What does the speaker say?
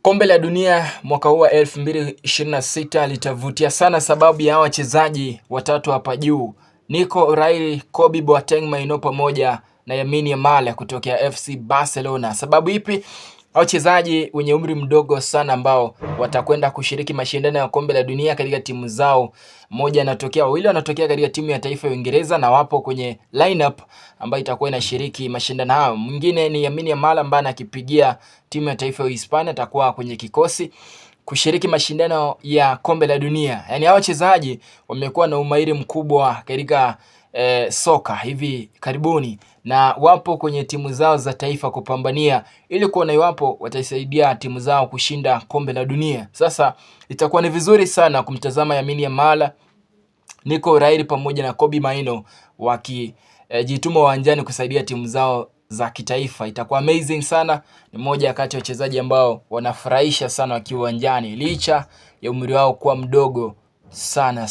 Kombe la dunia mwaka huu wa 2026 litavutia sana sababu ya wachezaji watatu hapa juu. Nico O'Reilly, Kobe Boateng Maino pamoja na Lamine Yamal kutokea FC Barcelona. Sababu ipi? Wachezaji wenye umri mdogo sana ambao watakwenda kushiriki mashindano ya kombe la dunia katika timu zao. Wawili wanatokea katika timu ya taifa ya Uingereza na wapo kwenye lineup ambayo itakuwa inashiriki mashindano hayo. Mwingine ni Lamine Yamal ambaye anakipigia timu ya taifa ya Hispania, atakuwa kwenye kikosi kushiriki mashindano ya kombe la dunia. Yaani hao wachezaji wamekuwa na umahiri mkubwa katika soka hivi karibuni na wapo kwenye timu zao za taifa kupambania ili kuona iwapo wataisaidia timu zao kushinda kombe la dunia. Sasa itakuwa ni vizuri sana kumtazama Lamine Yamal, Nico O'Reilly pamoja na Kobe Maino wakijituma uwanjani kusaidia timu zao za kitaifa. Itakuwa amazing sana. Ni moja kati ya wachezaji ambao wanafurahisha sana wakiwa uwanjani licha ya umri wao kuwa mdogo sana.